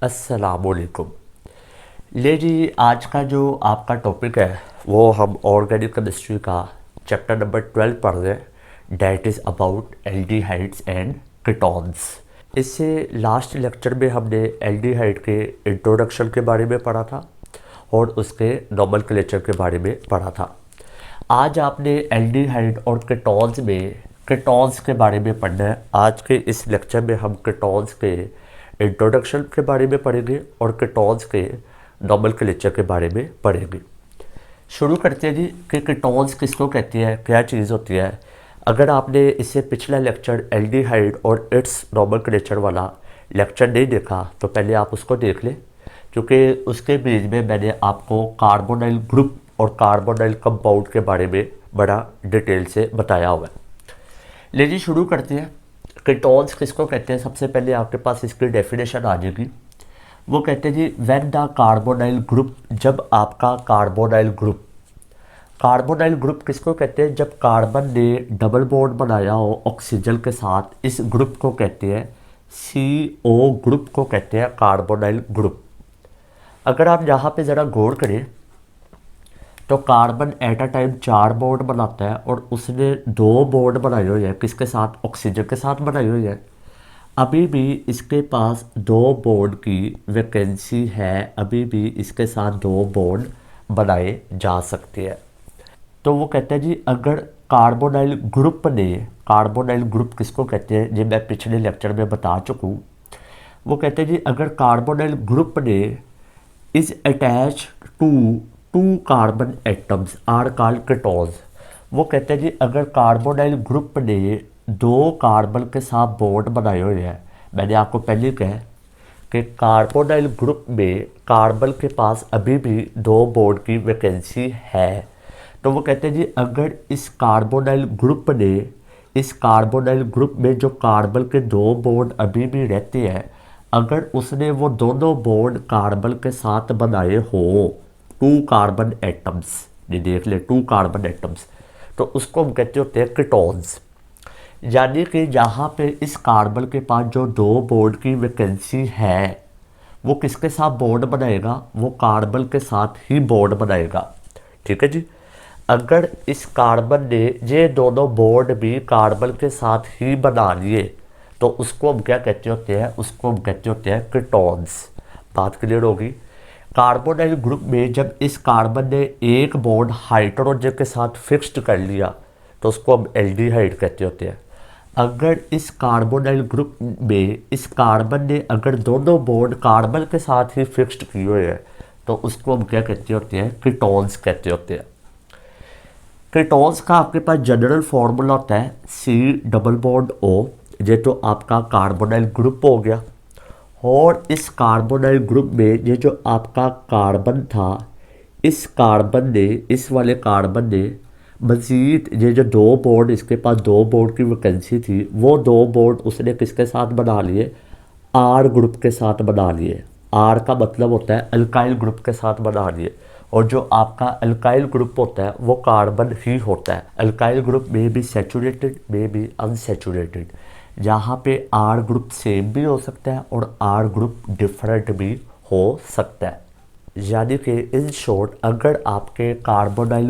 अस्सलामुअलैकुम। ले जी, आज का जो आपका टॉपिक है वो हम ऑर्गेनिक केमिस्ट्री का चैप्टर नंबर 12 पढ़ रहे हैं, that is about aldehydes and ketones. इससे लास्ट लेक्चर में हमने एल्डिहाइड के इंट्रोडक्शन के बारे में पढ़ा था और उसके नोमेनक्लेचर के बारे में पढ़ा था। आज आपने एल्डिहाइड और कीटोन्स के बारे में पढ़ना है। आज के इस लेक्चर में हम कीटोन्स के इंट्रोडक्शन के बारे में पढ़ेंगे और कीटोन्स के नोमेनक्लेचर के बारे में पढ़ेंगे। शुरू करते हैं जी कि कीटोन्स किसको कहती है, क्या चीज़ होती है। अगर आपने इससे पिछला लेक्चर एल्डिहाइड और इट्स नोमेनक्लेचर वाला लेक्चर नहीं देखा तो पहले आप उसको देख लें, क्योंकि उसके बीच में मैंने आपको कार्बोनाइल ग्रुप और कार्बोनाइल कंपाउंड के बारे में बड़ा डिटेल से बताया हुआ है। ले जी, शुरू करते हैं। कीटोन्स किसको कहते हैं, सबसे पहले आपके पास इसकी डेफिनेशन आ जाएगी। वो कहते हैं जी, व्हेन द कार्बोनाइल ग्रुप, जब आपका कार्बोनाइल ग्रुप किसको कहते हैं, जब कार्बन ने डबल बॉन्ड बनाया हो ऑक्सीजन के साथ, इस ग्रुप को कहते हैं CO ग्रुप को कहते हैं कार्बोनाइल ग्रुप। अगर आप यहाँ पे ज़रा गौर करें तो carbon at a time 4 bond बनाता है और उसने 2 बॉन्ड बनाए हुए हैं, किसके साथ, ऑक्सीजन के साथ बनाए हुए हैं। अभी भी इसके पास 2 बॉन्ड की वैकेंसी है, अभी भी इसके साथ 2 बॉन्ड बनाए जा सकते हैं। तो वो कहते हैं जी, अगर कार्बोनाइल ग्रुप किसको कहते हैं, जो मैं पिछले लेक्चर में बता चुका हूँ। वो कहते हैं जी, अगर कार्बोनाइल ग्रुप ने is attach to 2 carbon atoms are called ketones. वो कहते हैं जी, अगर कार्बोनाइल ग्रुप ने 2 कार्बन के साथ बॉन्ड बनाए हुए हैं, मैंने आपको पहले कहा कि कार्बोनाइल ग्रुप में कार्बन के पास अभी भी 2 बॉन्ड की वैकेंसी है। तो वो कहते हैं जी, अगर इस कार्बोनाइल ग्रुप में जो कार्बन के 2 बॉन्ड अभी भी रहते हैं, अगर उसने वो दोनों बॉन्ड कार्बन के साथ बनाए हो 2 कार्बन एटम्स, ये देख ले 2 कार्बन एटम्स, तो उसको हम कहते होते हैं कीटोन्स। यानी कि जहाँ पे इस कार्बन के पास जो 2 बॉन्ड की वैकेंसी है, वो किसके साथ बॉन्ड बनाएगा, वो कार्बन के साथ ही बॉन्ड बनाएगा। ठीक है जी। अगर इस कार्बन ने ये दोनों बॉन्ड भी कार्बन के साथ ही बना लिए तो उसको हम क्या कहते होते हैं, उसको हम कहते होते हैं कीटोन्स। बात क्लियर होगी। कार्बोनाइल ग्रुप में जब इस कार्बन ने एक बॉन्ड हाइड्रोजन के साथ फिक्स्ड कर लिया तो उसको हम एल्डिहाइड कहते होते हैं। अगर इस कार्बोनाइल ग्रुप में इस कार्बन ने अगर दोनों बॉन्ड कार्बन के साथ ही फिक्स्ड किए हुए हैं तो उसको हम क्या कहते होते हैं, कीटोन्स कहते होते हैं। कीटोन्स का आपके पास जनरल फॉर्मूला होता है C+O। ये तो आपका कार्बोनाइल ग्रुप हो गया। और इस कार्बोनाइल ग्रुप में ये जो आपका कार्बन था, इस वाले कार्बन ने मज़ीद ये जो 2 बॉन्ड, इसके पास 2 बॉन्ड की वैकेंसी थी, वो 2 बॉन्ड उसने किसके साथ बना लिए, R ग्रुप के साथ बना लिए। R का मतलब होता है अल्काइल ग्रुप के साथ बना लिए। और जो आपका अल्काइल ग्रुप होता है वो कार्बन ही होता है। अल्काइल ग्रुप में भी सैचुरेटेड, में भी अनसैचुरेटेड। जहाँ पे R ग्रुप सेम भी हो सकता है और R ग्रुप डिफरेंट भी हो सकता है। यानी कि इन शॉर्ट, अगर आपके कार्बोनाइल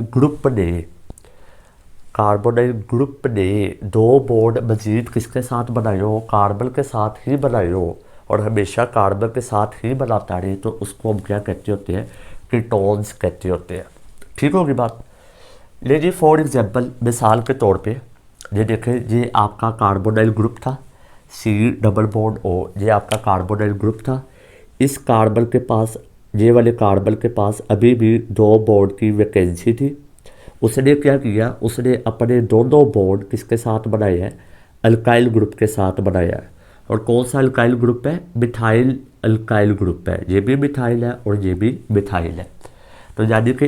ग्रुप ने 2 बॉन्ड मजीद किसके साथ बनाए हो, कार्बन के साथ ही बनाए हो, और हमेशा कार्बन के साथ ही बनाता रहे, तो उसको हम क्या कहते होते हैं, कीटोन्स कहते होते हैं। ठीक होगी बात। ले जी, फॉर एग्जांपल, मिसाल के तौर पे ये देखें, ये आपका कार्बोनाइल ग्रुप था C+O, ये आपका कार्बोनाइल ग्रुप था। इस कार्बन के पास, ये वाले कार्बन के पास अभी भी 2 बॉन्ड की वैकेंसी थी। उसने क्या किया, उसने अपने दोनों बॉन्ड किसके साथ बनाए हैं, अल्काइल ग्रुप के साथ बनाया है। और कौन सा अल्काइल ग्रुप है, मिथाइल अल्काइल ग्रुप है। ये भी मिथाइल है और ये भी मिथाइल है। तो यानी कि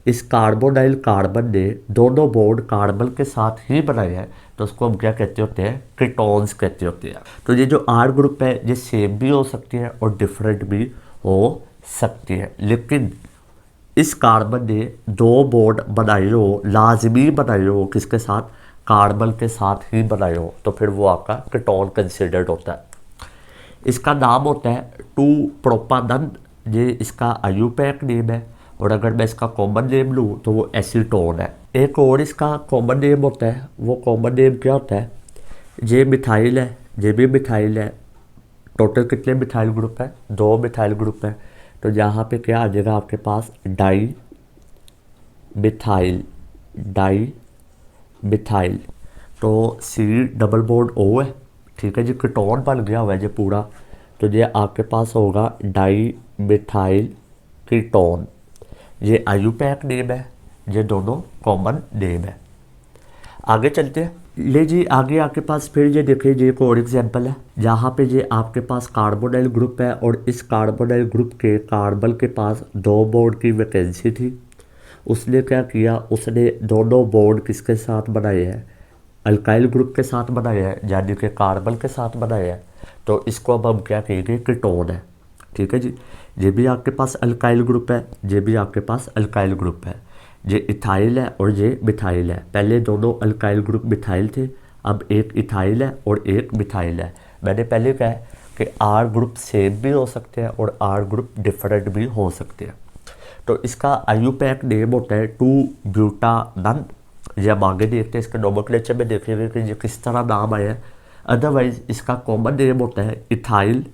इस कार्बोनाइल कार्बन ने दोनों बॉन्ड कार्बन के साथ ही बनाए हैं, तो उसको हम क्या कहते होते हैं, कीटोन्स कहते होते हैं। तो ये जो R ग्रुप है ये सेम भी हो सकती है और डिफरेंट भी हो सकती है, लेकिन इस कार्बन ने 2 बॉन्ड बनाए हो, लाजमी बनाए हो, किसके साथ, कार्बन के साथ ही बनाए हो, तो फिर वो आपका कीटोन कंसिडर्ड होता है। इसका नाम होता है 2-प्रोपानन, ये इसका आयुपैक नेम है। और अगर मैं इसका कॉमन नेम लूँ तो वो एसीटोन है। एक और इसका कॉमन नेम होता है, वो कॉमन नेम क्या होता है, ये मिथाइल है, ये भी मिथाइल है। टोटल कितने मिथाइल ग्रुप है, 2 मिथाइल ग्रुप है। तो यहाँ पे क्या आ जाएगा आपके पास, डाई मिथाइल, डाई मिथाइल। तो सी डबल बॉन्ड ओ है, ठीक है जी, कीटोन बन गया हुआ है ये पूरा। तो ये आपके पास होगा डाई मिथाइल कीटोन। ये आयुपैक नेम है, ये दोनों कॉमन नेम है। आगे चलते हैं, ले जी आगे आपके पास फिर ये देखिए, ये एक और एग्जाम्पल है जहाँ पे ये आपके पास कार्बोनाइल ग्रुप है और इस कार्बोनाइल ग्रुप के कार्बन के पास 2 बॉन्ड की वैकेंसी थी। उसने क्या किया, उसने दोनों बॉन्ड किसके साथ बनाए हैं, अल्काइल ग्रुप के साथ बनाए हैं, यानी कि कार्बन के साथ बनाए हैं। तो इसको अब हम क्या कहेंगे, कीटोन है, ठीक है जी। ये भी आपके पास अल्काइल ग्रुप है, ये भी आपके पास अल्काइल ग्रुप है। ये इथाइल है और ये मिथाइल है। पहले दोनों अल्काइल ग्रुप मिथाइल थे, अब एक इथाइल है और एक मिथाइल है। मैंने पहले कहा कि आर ग्रुप सेम भी हो सकते हैं और आर ग्रुप डिफरेंट भी हो सकते हैं। तो इसका आयुपैक नेम होता है 2-ब्यूटानन। ये हम आगे देखते हैं, इसके नोमेनक्लेचर में देखेंगे कि ये किस तरह नाम आया है। अदरवाइज इसका कॉमन नेम होता है ethyl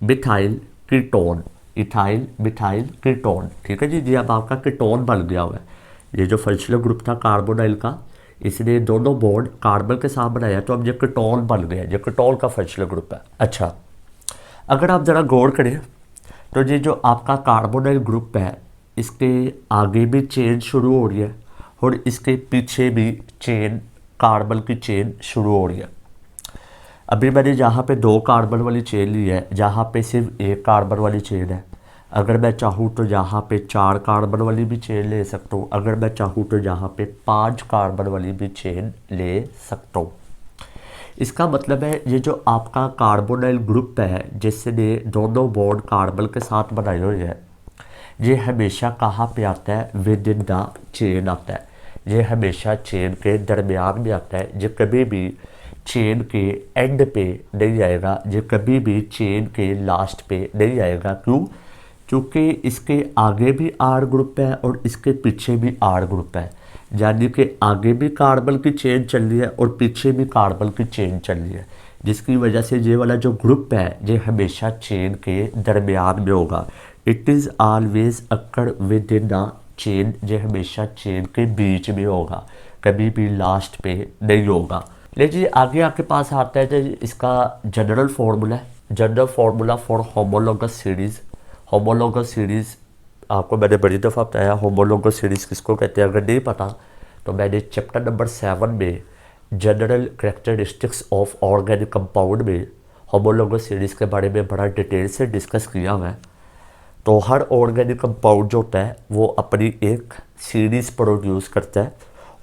methyl ketone, ethyl methyl ketone, ठीक है जी। ये अब आपका कीटोन बन गया हुआ है। ये जो फंक्शनल ग्रुप था कार्बोनाइल का, इसने दोनों बॉन्ड कार्बन के साथ बनाया, तो अब ये कीटोन बन गया, ये कीटोन का फंक्शनल ग्रुप है। अच्छा, अगर आप ज़रा गौर करें तो ये जो आपका कार्बोनाइल ग्रुप है, इसके आगे भी चेन शुरू हो रही है और इसके पीछे भी चेन, कार्बन की चेन शुरू हो रही है। अभी मैंने जहाँ पे 2 कार्बन वाली चेन ली है, जहाँ पे सिर्फ 1 कार्बन वाली चेन है। अगर मैं चाहूँ तो यहाँ पे 4 कार्बन वाली भी चेन ले सकता हूँ, अगर मैं चाहूँ तो यहाँ पे 5 कार्बन वाली भी चेन ले सकता हूँ। इसका मतलब है ये जो आपका कार्बोनाइल ग्रुप है जिसने दोनों बॉन्ड कार्बन के साथ बनाए हुए हैं, ये हमेशा कहाँ पे आता है, विद इन द चेन आता है। ये हमेशा चेन के दरमियान में आता है, ये कभी भी चेन के एंड पे नहीं आएगा, ये कभी भी चेन के लास्ट पे नहीं आएगा। क्यों? क्योंकि इसके आगे भी आर ग्रुप है और इसके पीछे भी आर ग्रुप है, यानी कि आगे भी कार्बन की चेन चल रही है और पीछे भी कार्बन की चेन चल रही है, जिसकी वजह से ये वाला जो ग्रुप है ये हमेशा चेन के दरमियान में होगा। It is always occur with in the chain, ये हमेशा चेन के बीच में होगा, कभी भी लास्ट पे नहीं होगा। लेकिन आगे आपके पास आता है जो इसका जनरल फार्मूला है, general formula for homologous series. Homologous series आपको मैंने बड़ी दफ़ा बताया, होमोलोगस सीरीज़ किसको कहते हैं। अगर नहीं पता तो मैंने चैप्टर नंबर 7 में general characteristics of organic compound में होमोलोगस सीरीज़ के बारे में बड़ा डिटेल से डिस्कस किया हुआ है। तो हर ऑर्गेनिक कंपाउंड जो होता है वो अपनी एक सीरीज़ प्रोड्यूस करता है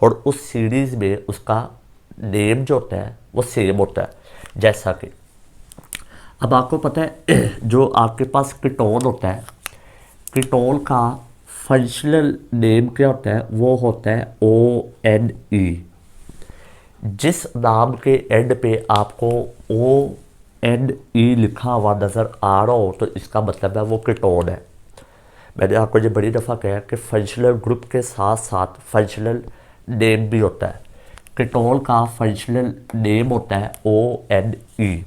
और उस सीरीज़ में उसका नेम जो होता है वो सेम होता है। जैसा कि अब आपको पता है जो आपके पास कीटोन होता है, कीटोन का फंक्शनल नेम क्या होता है, वो होता है ONE। जिस नाम के एंड पे आपको ONE लिखा हुआ नज़र आ रहा हो तो इसका मतलब है वो कीटोन है। मैंने आपको ये बड़ी दफ़ा कहा कि फंक्शनल ग्रुप के साथ साथ फंक्शनल नेम भी होता है। कीटोन का फंक्शनल नेम होता है ONE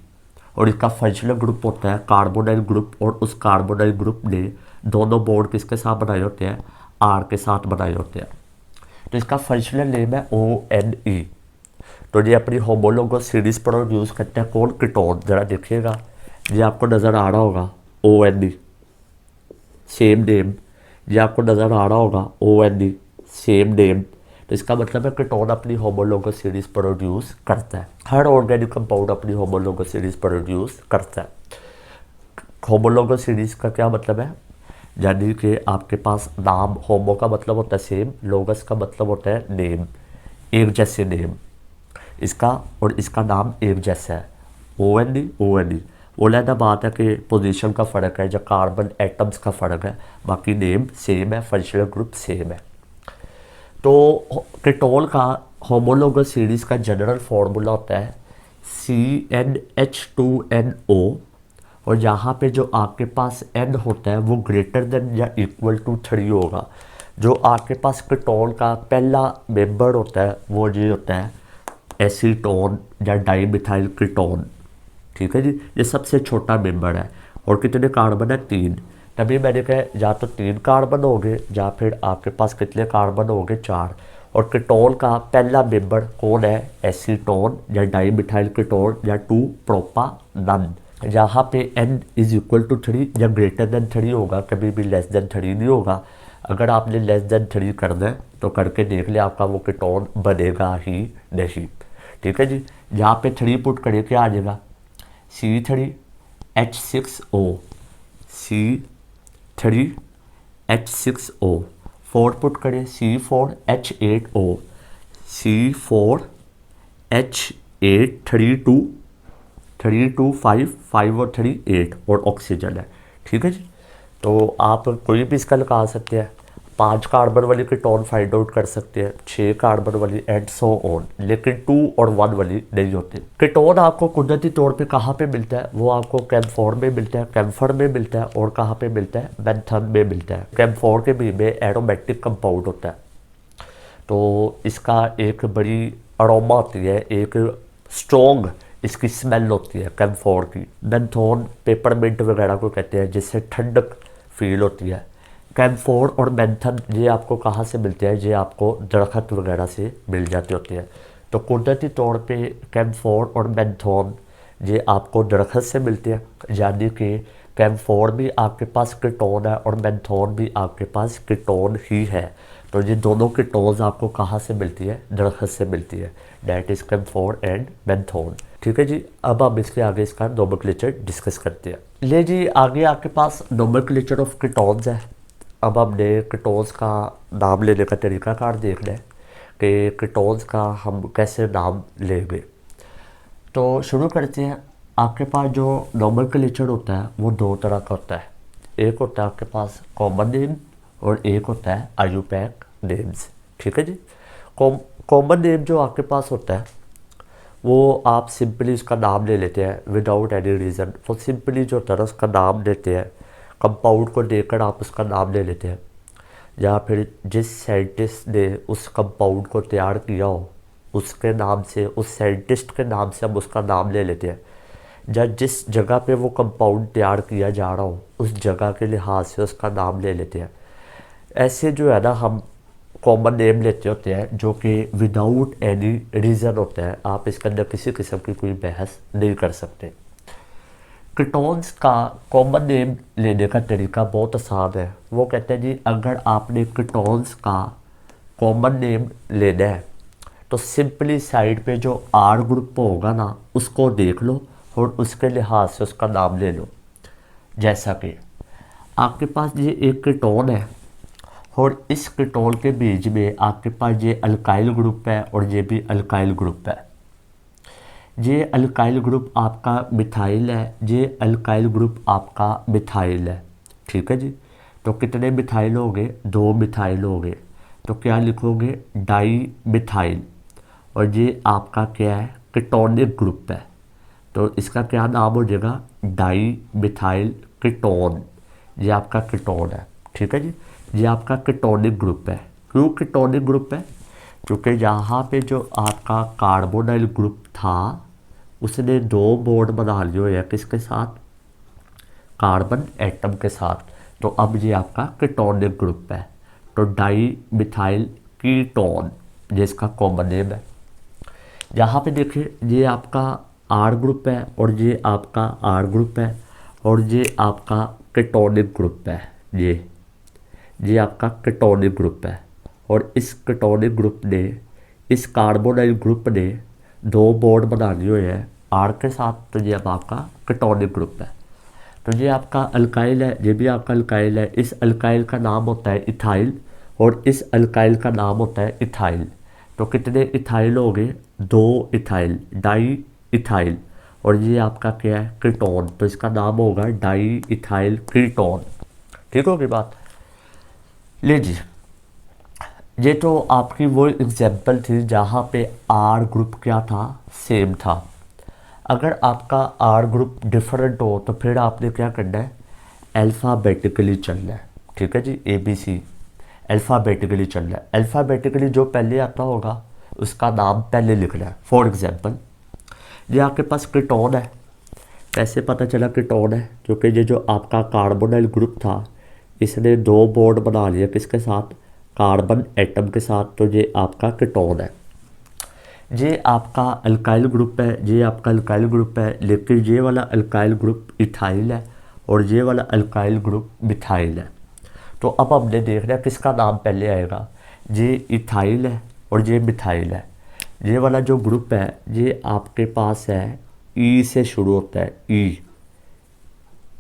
और इसका फंक्शनल ग्रुप होता है कार्बोनाइल ग्रुप, और उस कार्बोनाइल ग्रुप ने दोनों बॉन्ड किसके साथ बनाए होते हैं, R के साथ बनाए होते हैं। तो इसका फंक्शनल नेम है ONE। तो ये अपनी होमोलोगस सीरीज़ प्रोड्यूस करते हैं कौन, कीटोन। ज़रा देखिएगा, ये आपको नज़र आ रहा होगा ONE सेम नेम, ये आपको नज़र आ रहा होगा ONE सेम नेम। तो इसका मतलब है कीटोन अपनी होमोलोगस सीरीज़ प्रोड्यूस करता है। हर ऑर्गेनिक कंपाउंड अपनी होमोलोगस सीरीज़ प्रोड्यूस करता है। होमोलोगस सीरीज़ का क्या मतलब है, यानी कि आपके पास नाम, होमो का मतलब होता है सेम, लोगस का मतलब होता है नेम, एक जैसे नेम इसका, और इसका नाम एक जैसा है ONE। वो लहदा बात है कि पोजीशन का फ़र्क है, जो कार्बन एटम्स का फ़र्क है, बाकी नेम सेम है, फंक्शनल ग्रुप सेम है। तो कीटोन का होमोलोगस सीरीज़ का जनरल फार्मूला होता है CnH2nO और यहाँ पे जो आपके पास n होता है वो ग्रेटर देन या इक्वल टू 3 होगा। जो आपके पास कीटोन का पहला मेंबर होता है वो ये होता है एसीटोन या डाईमिथाइल कीटोन, ठीक है जी। ये सबसे छोटा मेंबर है और कितने कार्बन है 3। तभी मैंने कहा या तो 3 कार्बन हो गए या फिर आपके पास कितने कार्बन हो गए 4। और कीटोन का पहला मेंबर कौन है एसीटोन या डाईमिथाइल कीटोन या 2 प्रोपानॉन। यहाँ पे n इज इक्वल टू 3 या ग्रेटर देन 3 होगा, कभी भी लेस देन 3 नहीं होगा। अगर आपने लेस देन 3 करना है तो करके देख ले, आपका वो कीटोन बनेगा ही नहीं, ठीक है जी। यहाँ पे 3 पुट करिए क्या आ जाएगा C3H6O, C3H6O। 4 पुट करिए C4H8O, C4H8, 3 2 5 5 और 3 8 और ऑक्सीजन है, ठीक है जी। तो आप कोई भी इसका लगा सकते हैं। 5 कार्बन वाली कीटोन फाइंड आउट कर सकते हैं, 6 कार्बन वाली एंड सो ऑन, लेकिन 2 और 1 वाली नहीं होती। कीटोन आपको कुदरती तौर पे कहाँ पे मिलता है, वो आपको कैम्फोर में मिलता है, कैम्फर में मिलता है और कहाँ पे मिलता है मेंथन में मिलता है। कैम्फोर के भी में एरोमेटिक कंपाउंड होता है, तो इसका एक बड़ी अरोमा होती है, एक स्ट्रॉन्ग इसकी स्मेल होती है कैम्फोर की। मेंथोन पेपरमिंट वगैरह को कहते हैं, जिससे ठंडक फील होती है। कैम्फोर और मेंथन ये आपको कहाँ से मिलते हैं, ये आपको दरख्त वगैरह से मिल जाते होते हैं। तो कुदरती तौर पे कैम्फोर और मेंथोन ये आपको दरख्त से मिलते हैं, यानी कि कैम्फोर भी आपके पास कीटोन है और मेंथोन भी आपके पास कीटोन ही है। तो ये दोनों कीटोन्स आपको कहाँ से मिलती है, दरख्त से मिलती है, डैट इज़ कैम्फोर एंड मेंथोन, ठीक है जी। अब हम इसके आगे इसका नोमेनक्लेचर डिस्कस करते हैं। ले जी, आगे आपके पास नोमेनक्लेचर ऑफ कीटोन्स है। अब हमने कीटोन्स का नाम लेने का तरीकाकार देखना है कि कीटोन्स का हम कैसे नाम लेंगे। तो शुरू करते हैं। आपके पास जो नोमेनक्लेचर होता है वो 2 तरह का होता है। एक होता है आपके पास कॉमन नेम और एक होता है आयुपैक नेम्स, ठीक है जी। कॉमन नेम जो आपके पास होता है वो आप सिंपली उसका नाम ले लेते हैं विदाउट एनी रीज़न। वो सिंपली जो होता है उसका नाम लेते हैं, कंपाउंड को देकर आप उसका नाम ले लेते हैं, या फिर जिस साइंटिस्ट ने उस कंपाउंड को तैयार किया हो उसके नाम से, उस साइंटिस्ट के नाम से हम उसका नाम ले लेते हैं, या जिस जगह पे वो कंपाउंड तैयार किया जा रहा हो उस जगह के लिहाज से उसका नाम ले लेते हैं। ऐसे जो है ना हम कॉमन नेम लेते होते हैं जो कि विदाउट एनी रीज़न होता है। आप इसके अंदर किसी किस्म की कोई बहस नहीं कर सकते। कीटोन्स का कॉमन नेम लेने का तरीका बहुत आसान है। वो कहते हैं जी, अगर आपने कीटोन्स का कॉमन नेम लेना है तो सिंपली साइड पे जो आर ग्रुप होगा ना उसको देख लो और उसके लिहाज से उसका नाम ले लो। जैसा कि आपके पास ये एक कीटोन है और इस कीटोन के बीच में आपके पास ये अल्काइल ग्रुप है और ये भी अल्काइल ग्रुप है। ये अल्काइल ग्रुप आपका मिथाइल है, ये अल्काइल ग्रुप आपका मिथाइल है, ठीक है जी। तो कितने मिथाइल हो गए, 2 मिथाइल हो गए। तो क्या लिखोगे डाई मिथाइल, और ये आपका क्या है कीटोनिक ग्रुप है। तो इसका क्या नाम हो जाएगा डाई मिथाइल कीटोन। ये आपका कीटोन है, ठीक है जी। ये आपका कीटोनिक ग्रुप है। क्यों कीटोनिक ग्रुप है, क्योंकि यहाँ पे जो आपका कार्बोनाइल ग्रुप था उसने 2 बॉन्ड बना लिए हुए हैं किसके साथ, कार्बन एटम के साथ। तो अब ये आपका कीटोनिक ग्रुप है। तो डाई मिथाइल कीटोन ये इसका कॉमन नेम है। यहाँ पे देखिए ये आपका आर ग्रुप है और ये आपका आर ग्रुप है और ये आपका कीटोनिक ग्रुप है। ये आपका कीटोनिक ग्रुप है और इस कीटोनिक ग्रुप ने, इस कार्बोनाइल ग्रुप ने 2 बॉन्ड बना लिए हुए हैं आर के साथ। तो ये अब आपका कीटोनिक ग्रुप है। तो ये आपका अल्काइल है, ये भी आपका अल्काइल है। इस अल्काइल का नाम होता है इथाइल और इस अल्काइल का नाम होता है इथाइल। तो कितने इथाइल हो गए, 2 इथाइल, डाई इथाइल। और ये आपका क्या है कीटोन, तो इसका नाम होगा डाई इथाइल कीटोन, ठीक होगी बात। ले जी, ये तो आपकी वो एग्जाम्पल थी जहाँ पे आर ग्रुप क्या था, सेम था। अगर आपका आर ग्रुप डिफरेंट हो तो फिर आपने क्या करना है, अल्फ़ाबेटिकली चलना है। ठीक है जी, ABC अल्फ़ाबेटिकली चलना है। अल्फ़ाबेटिकली जो पहले आता होगा उसका नाम पहले लिखना है। फॉर एग्जांपल ये आपके पास कीटोन है, कैसे पता चला कीटोन है, क्योंकि ये जो आपका कार्बोनाइल ग्रुप था इसने 2 बॉन्ड बना लिया किसके साथ, कार्बन एटम के साथ, तो ये आपका कीटोन है। ये आपका अल्काइल ग्रुप है, ये आपका अल्काइल ग्रुप है, लेकिन ये वाला अल्काइल ग्रुप इथाइल है और ये वाला अल्काइल ग्रुप मिथाइल है। तो अब हमने देखना है किसका नाम पहले आएगा, ये इथाइल है और ये मिथाइल है। ये वाला जो ग्रुप है ये आपके पास है ई से शुरू होता है, ई।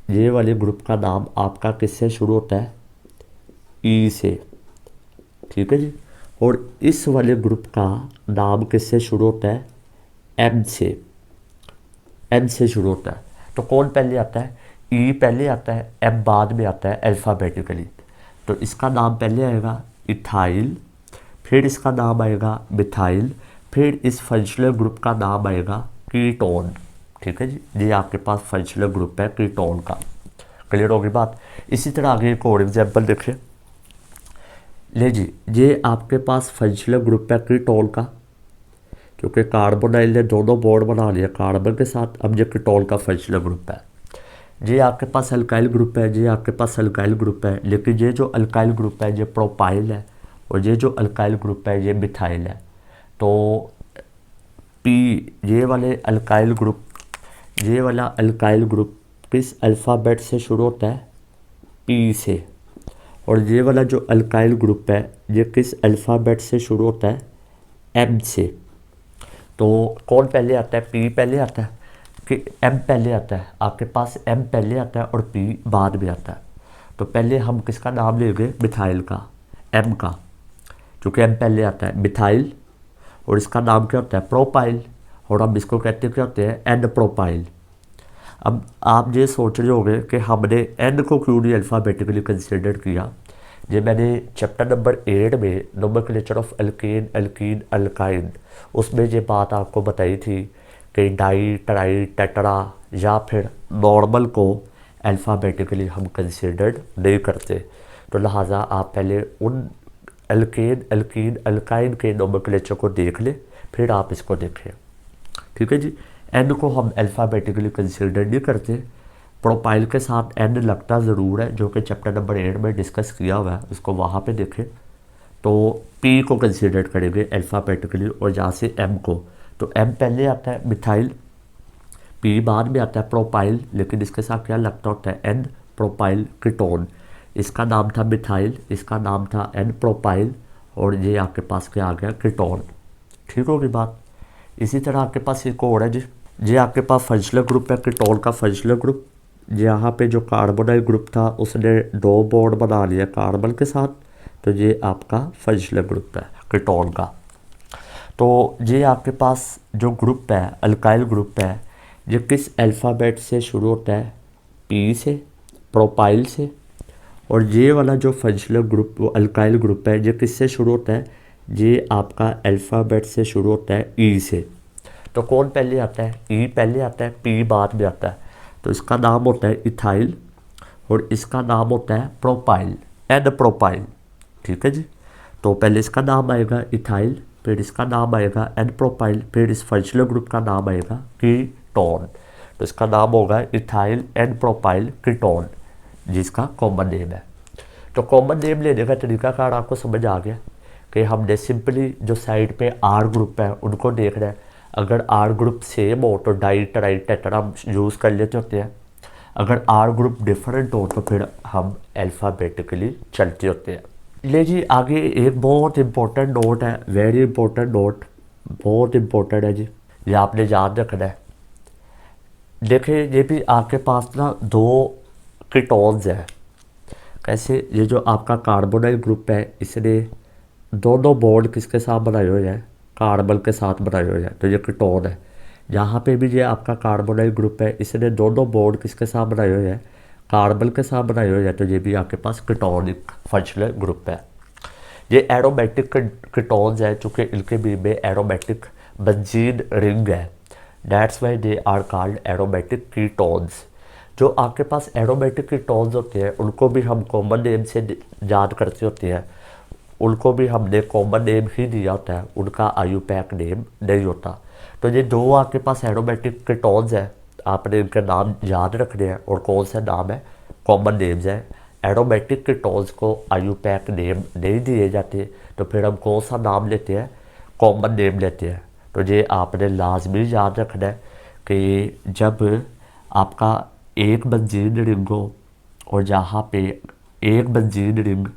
ये वाले ग्रुप का नाम आपका किससे शुरू होता है, ई से। ठीक है जी। और इस वाले ग्रुप का नाम किससे शुरू होता है, एम से, एम से शुरू होता है। तो कौन पहले आता है, ई पहले आता है, एम बाद में आता है अल्फ़ाबेटिकली। तो इसका नाम पहले आएगा इथाइल, फिर इसका नाम आएगा मिथाइल, फिर इस फंक्शनल ग्रुप का नाम आएगा कीटोन। ठीक है जी, ये आपके पास फंक्शनल ग्रुप है कीटोन का। क्लियर होगी बात। इसी तरह आगे एक और एग्जाम्पल देखिए, ले जी, ये आपके पास फंक्शनल ग्रुप है कीटोन का, क्योंकि कार्बोनाइल ने दोनों बॉन्ड बना लिया कार्बन के साथ। अब ये कीटोन का फंक्शनल ग्रुप है। ये आपके पास अल्काइल ग्रुप है, ये आपके पास अल्काइल ग्रुप है, लेकिन ये जो अल्काइल ग्रुप है ये प्रोपाइल है और ये जो अल्काइल ग्रुप है ये मिथाइल है। तो पी, ये वाले अल्काइल ग्रुप, ये वाला अल्काइल ग्रुप किस अल्फ़ाबेट से शुरू होता है, पी से। और ये वाला जो अल्काइल ग्रुप है ये किस अल्फ़ाबेट से शुरू होता है, एम से। तो कौन पहले आता है, पी पहले आता है कि एम पहले आता है, आपके पास एम पहले आता है और पी बाद में आता है। तो पहले हम किसका नाम लेंगे, मिथाइल का, एम का, क्योंकि एम पहले आता है मिथाइल। और इसका नाम क्या होता है, प्रोपाइल, और हम इसको कहते हैं क्या होते हैं, एन प्रोपाइल। अब आप ये सोच रहे होंगे कि हमने एन को क्यों नहीं अल्फ़ाबेटिकली कंसिडर किया। ये मैंने चैप्टर नंबर 8 में nomenclature of alkene, alkene, alkyne, उसमें ये बात आपको बताई थी कि डाई, ट्राई, टेट्रा या फिर नॉर्मल को अल्फ़ाबेटिकली हम कंसिडर नहीं करते। तो लिहाजा आप पहले उन एल्केन, एल्कीन, अल्काइन के नोमेनक्लेचर को देख लें, फिर आप इसको देखें। ठीक है जी। एन को हम अल्फ़ाबेटिकली कंसिडर नहीं करते, प्रोपाइल के साथ एन लगता ज़रूर है, जो कि चैप्टर नंबर 8 में डिस्कस किया हुआ है, उसको वहाँ पे देखें। तो पी को कंसिडर करेंगे अल्फ़ाबेटिकली और यहाँ से एम को। तो एम पहले आता है मिथाइल, पी बाद में आता है प्रोपाइल, लेकिन इसके साथ क्या लगता होता है, एन प्रोपाइल कीटोन। इसका नाम था मिथाइल, इसका नाम था एन प्रोपाइल, और ये आपके पास क्या आ गया, कीटोन। ठीक होगी बात। इसी तरह आपके पास एक और है जी, ये आपके पास फंक्शनल ग्रुप है कीटोन का फंक्शनल ग्रुप। यहाँ पे जो कार्बोनाइल ग्रुप था उसने 2 बॉन्ड बना लिया कार्बन के साथ, तो ये आपका फंक्शनल ग्रुप है कीटोन का। तो ये आपके पास जो ग्रुप है अल्काइल ग्रुप है, ये किस अल्फ़ाबेट से शुरू होता है, पी से, प्रोपाइल से। और ये वाला जो फंक्शनल ग्रुप वो अल्काइल ग्रुप है ये किससे शुरू होता है, ये आपका अल्फ़ाबेट से शुरू होता है, ई से। तो कौन पहले आता है, ई पहले आता है, पी बाद में आता है। तो इसका नाम होता है इथाइल और इसका नाम होता है प्रोपाइल, एन प्रोपाइल। ठीक है जी। तो पहले इसका नाम आएगा इथाइल, फिर इसका नाम आएगा एन प्रोपाइल, फिर इस फंक्शनल ग्रुप का नाम आएगा कीटोन। तो इसका नाम होगा इथाइल एन प्रोपाइल कीटोन, जिसका कॉमन नेम है। तो कॉमन नेम लेने का तरीकाकार आपको समझ आ गया कि हमने सिंपली जो साइड पे आर ग्रुप है उनको देखना है। अगर आर ग्रुप सेम हो तो डाई, ट्राई, टेट्रा यूज़ कर लेते होते हैं। अगर आर ग्रुप डिफरेंट हो तो फिर हम अल्फ़ाबेटिकली चलते होते हैं। ले जी, आगे एक बहुत इंपॉर्टेंट नोट है, वेरी इंपॉर्टेंट नोट, बहुत इंपॉर्टेंट है जी, ये आपने याद रखना है। देखिए ये भी आपके पास ना 2 कीटोन्स है। कैसे, ये जो आपका कार्बोनाइल ग्रुप है इसने दोनों बॉन्ड किसके साथ बनाए हुए हैं, कार्बन के साथ बनाए हुए हैं, तो ये कीटोन है। यहाँ पे भी ये आपका कार्बोनाइल ग्रुप है, इसने दोनों बॉन्ड किसके साथ बनाए हुए हैं, कार्बन के साथ बनाए हुए हैं, तो ये भी आपके पास कीटोनिक फंक्शनल ग्रुप है। ये एरोमेटिक कीटोन्स है, चूँकि इनके बीच में एरोमेटिक बेंजीन रिंग है, that's why they are called aromatic ketones. जो आपके पास एरोमेटिक कीटोन्स होते हैं उनको भी हम कॉमन नेम से याद करते होते हैं, उनको भी हमने कॉमन नेम ही दिया होता है, उनका IUPAC नेम नहीं होता। तो ये दो आपके पास एरोमेटिक कीटोन्स हैं, आपने इनके नाम याद रखने हैं और कौन सा नाम है, कॉमन नेम्स हैं। एरोमेटिक कीटोन्स को IUPAC नेम नहीं दिए जाते तो फिर हम कौन सा नाम लेते हैं, कॉमन नेम लेते हैं। तो ये आपने लाजमी याद रखना है कि जब आपका एक बेंजीन रिंग हो और जहाँ पे एक benzene ring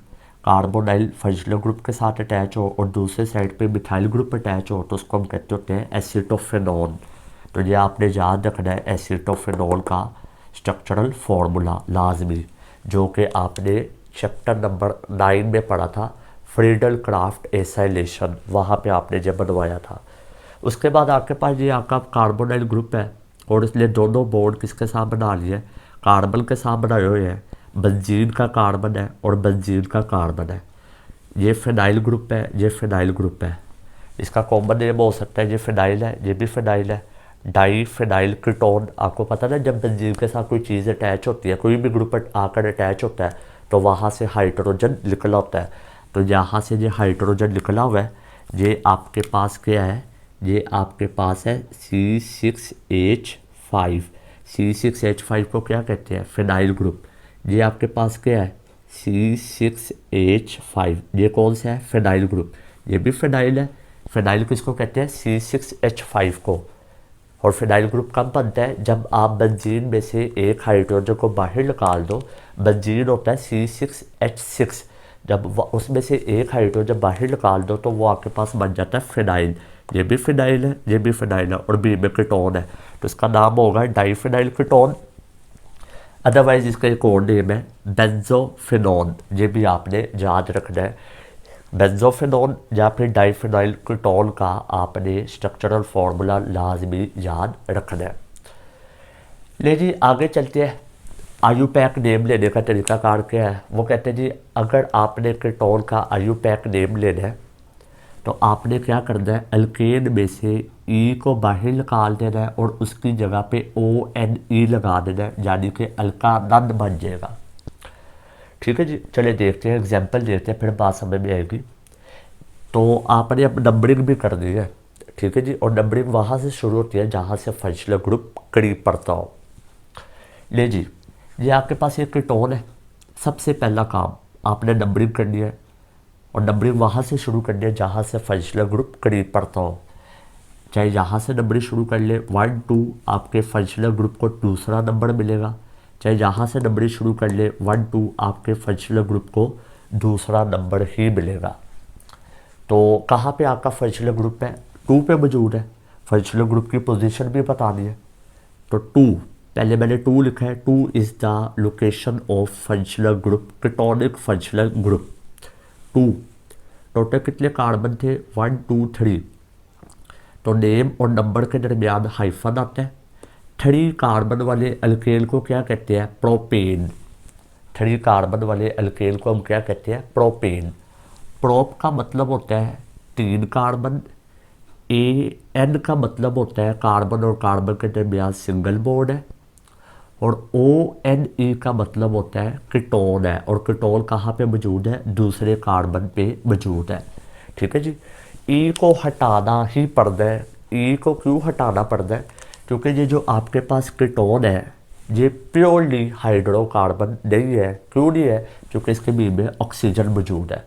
carbonyl functional group के साथ अटैच हो और दूसरे साइड पे मिथाइल ग्रुप अटैच हो तो उसको हम कहते होते हैं एसीटोफेनॉन। तो ये आपने याद रखना है एसीटोफेनॉल का स्ट्रक्चरल फार्मूला लाजमी, जो कि आपने चैप्टर नंबर 9 में पढ़ा था, फ्रीडल क्राफ्ट एसाइलेशन, वहाँ पे आपने जब बनवाया था। उसके बाद आपके पास ये आपका कार्बोनाइल ग्रुप है और इसलिए दोनों बॉन्ड किसके साथ बना लिए, कार्बन के साथ बनाए हुए हैं। बेंजीन का कार्बन है और बेंजीन का कार्बन है। ये फिनाइल ग्रुप है, ये फिनाइल ग्रुप है। इसका कॉमन नेम हो सकता है, ये फिनाइल है, ये भी फिनाइल है। डाई फिनाइल कीटोन, आपको पता ना जब बेंजीन के साथ कोई चीज़ अटैच होती है, कोई भी ग्रुप आकर अटैच होता है तो वहाँ से हाइड्रोजन निकला होता है। तो यहाँ से ये हाइड्रोजन निकला हुआ है, ये आपके पास क्या है, ये आपके पास है C6H5। C6H5 को क्या कहते हैं, फिनाइल ग्रुप। ये आपके पास क्या है, C6H5, ये कौन सा है, फिनाइल ग्रुप। ये भी फिनाइल है। फिनाइल किसको कहते हैं, C6H5 को। और फिनाइल ग्रुप कब बनता है, जब आप बेंजीन में से एक हाइड्रोजन को बाहर निकाल दो। बेंजीन होता है C6H6, जब उसमें से एक हाइड्रोजन बाहर निकाल दो तो वो आपके पास बन जाता है फिनाइल। ये भी फिनाइल है, ये भी फिनाइल है और बी में कीटोन है, तो इसका नाम होगा डाईफिनाइल कीटोन। अदरवाइज इसका एक और नेम है बेंजोफिनोन, ये भी आपने याद रखना है। बेंजोफिनोन या फिर डाईफिनाइल कीटोन का आपने स्ट्रक्चरल फार्मूला लाजमी याद रखना है। ले जी आगे चलते हैं। IUPAC नेम लेने का तरीकाकार क्या है, वो कहते हैं जी अगर आपने कीटोन का IUPAC नेम लेना है तो आपने क्या करना है, अल्केन में से E को बाहर निकाल देना है और उसकी जगह पे ONE लगा देना है, यानी कि अल्कानन बन जाएगा। ठीक है जी, चले देखते हैं, एग्जाम्पल देखते हैं, फिर बात समझ में आएगी। तो आपने अब नंबरिंग भी कर दी है, ठीक है जी, और नंबरिंग वहाँ से शुरू होती है जहाँ से फंक्शनल ग्रुप करीब पड़ता हो। ले जी, ये आपके पास एक कीटोन है। सबसे पहला काम आपने नंबरिंग करनी है और नंबरिंग वहाँ से शुरू करनी है जहाँ से फंक्शनल ग्रुप करीब पड़ता हो। चाहे यहाँ से नंबरिंग शुरू कर ले 1 2, आपके फंक्शनल ग्रुप को दूसरा नंबर मिलेगा। चाहे यहाँ से नंबरिंग शुरू कर ले 1 2, आपके फंक्शनल ग्रुप को दूसरा नंबर ही मिलेगा। तो कहाँ पे आपका फंक्शनल ग्रुप है, 2 पे मौजूद है। फंक्शनल ग्रुप की पोजीशन भी बतानी है, तो 2 पहले मैंने 2 लिखा है। 2 is the location of functional group, ketonic functional group. 2 total कितने कार्बन थे, 1 2 3। तो नेम और नंबर के दरमियान हाइफन आता है। 3 कार्बन वाले अल्केन को क्या कहते हैं, प्रोपेन। 3 कार्बन वाले अल्केन को हम क्या कहते हैं, प्रोपेन। प्रोप का मतलब होता है 3 कार्बन। AN का मतलब होता है कार्बन और कार्बन के दरमियान सिंगल बॉन्ड है। और ONE का मतलब होता है कीटोन है, और कीटोन कहाँ पे मौजूद है, दूसरे कार्बन पे मौजूद है। ठीक है जी, E को हटाना ही पड़ता है। E को क्यों हटाना पड़ता है, क्योंकि ये जो आपके पास कीटोन है ये प्योरली हाइड्रोकार्बन नहीं है। क्यों नहीं है, क्योंकि इसके बीच में ऑक्सीजन मौजूद है।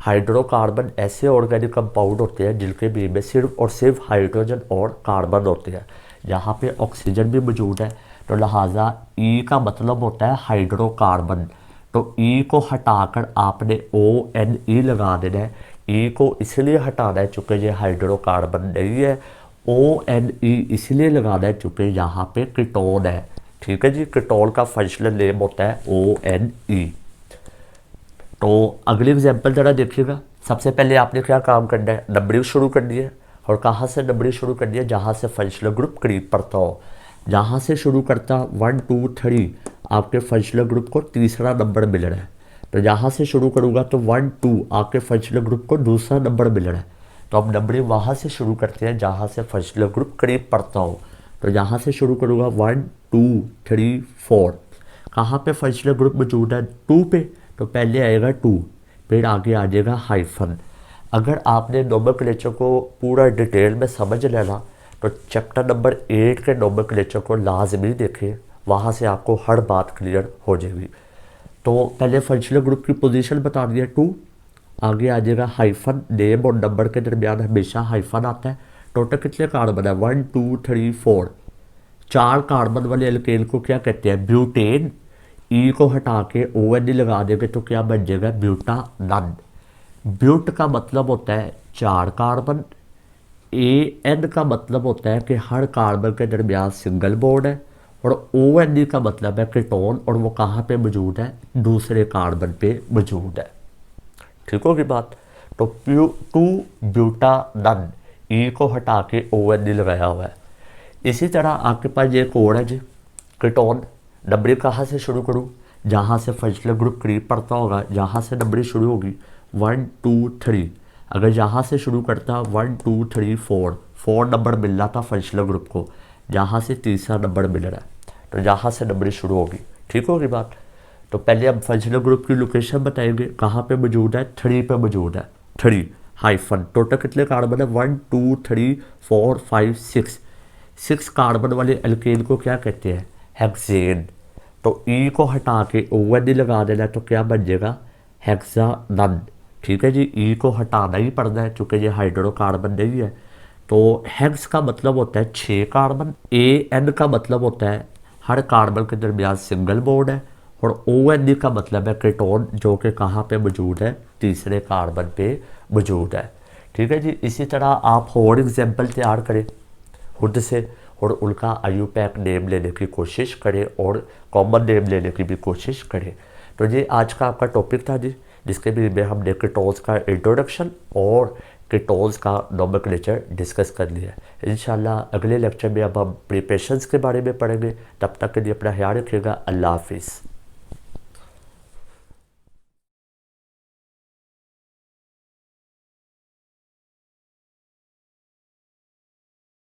हाइड्रोकार्बन ऐसे ऑर्गेनिक कंपाउंड होते हैं जिनके बीच में सिर्फ और सिर्फ हाइड्रोजन और कार्बन होते हैं, यहाँ पे ऑक्सीजन भी मौजूद है। तो लिहाजा E का मतलब होता है हाइड्रोकार्बन। तो E को हटाकर आपने ONE लगा देना है। E को इसलिए हटाना है चूँकि ये हाइड्रोकार्बन नहीं है। ONE इसलिए लगाना है चूँकि यहाँ पे कीटोन है। ठीक है जी, कीटोन का फंक्शनल नेम होता है ONE। तो अगली एग्जांपल ज़रा देखिएगा। सबसे पहले आपने क्या काम करना है, नंबरिंग शुरू करनी है। और कहाँ से नंबरिंग शुरू करनी है, जहाँ से फंक्शनल ग्रुप करीब पड़ता हो। जहाँ से शुरू करता 1 2 3, आपके फंक्शनल ग्रुप को तीसरा नंबर मिल रहा है। तो जहाँ से शुरू करूँगा तो 1 2, आपके फंक्शनल ग्रुप को दूसरा नंबर मिल रहा है। तो अब नंबरिंग वहाँ से शुरू करते हैं जहाँ से फंक्शनल ग्रुप करीब पड़ता हो। तो यहाँ से शुरू करूँगा 1 2 3 4। कहाँ पे फंक्शनल ग्रुप मौजूद है? 2 पे, तो पहले आएगा 2, फिर आगे आ जाएगा हाइफन। अगर आपने नोमेनक्लेचर को पूरा डिटेल में समझ लेना तो चैप्टर नंबर 8 के नोमेनक्लेचर को लाजमी देखें, वहाँ से आपको हर बात क्लियर हो जाएगी। तो पहले फंक्शनल ग्रुप की पोजीशन बता दी है 2, आगे आ जाएगा हाइफन, नेम और नंबर के दरमियान हमेशा हाइफन आता है। टोटल कितने कार्बन है? 1 2 3 4। 4 कार्बन वाले एल्केन को क्या कहते हैं? ब्यूटेन। ई को हटा के ON लगा देंगे तो क्या बन जाएगा? ब्यूटानन। ब्यूट का मतलब होता है 4 कार्बन, AN का मतलब होता है कि हर कार्बन के दरमियान सिंगल बॉन्ड है, और ONE का मतलब है कीटोन, और वो कहाँ पे मौजूद है? दूसरे कार्बन पे मौजूद है। ठीक होगी बात? तो 2 ब्यूटानन, ई को हटा के ONE लगाया हुआ है। इसी तरह आपके पास ये कोड है जी, कीटोन। नंबरिंग कहाँ से शुरू करूँ? जहाँ से फंक्शनल ग्रुप करीब पड़ता होगा, जहाँ से नंबरिंग शुरू होगी 1 2 3। अगर यहाँ से शुरू करता 1 2 3 4 नंबर मिल रहा था फंक्शनल ग्रुप को, जहाँ से तीसरा नंबर मिल रहा है, तो जहाँ से नंबरिंग शुरू होगी। ठीक होगी बात? तो पहले हम फंक्शनल ग्रुप की लोकेशन बताएंगे, कहाँ पे मौजूद है? 3 पे मौजूद है। 3 हाइफन। टोटल कितने कार्बन है? 1 2 3 4 5 6। 6 कार्बन वाले एल्केन को क्या कहते हैं? हेक्सेन। तो ई को हटा के ON लगा देना तो क्या बन जाएगा? हेक्सानन। ठीक है जी, ई को हटाना ही पड़ना है क्योंकि ये हाइड्रोकार्बन नहीं है। तो हेक्स का मतलब होता है 6 कार्बन, AN का मतलब होता है हर कार्बन के दरमियान सिंगल बॉन्ड है, और ON का मतलब है कीटोन, जो कि कहाँ पे मौजूद है? तीसरे कार्बन पे मौजूद है। ठीक है जी। इसी तरह आप और एग्जाम्पल तैयार करें खुद से, और उनका IUPAC नेम लेने की कोशिश करें और कॉमन नेम लेने की भी कोशिश करें। तो ये आज का आपका टॉपिक था जी, जिसके भी में हमने कीटोन्स का इंट्रोडक्शन और कीटोन्स का नोमेनक्लेचर डिस्कस कर लिया है। इंशाल्लाह अगले लेक्चर में अब हम प्रिपरेशंस के बारे में पढ़ेंगे। तब तक के लिए अपना ख्याल रखिएगा। अल्लाह हाफिज़।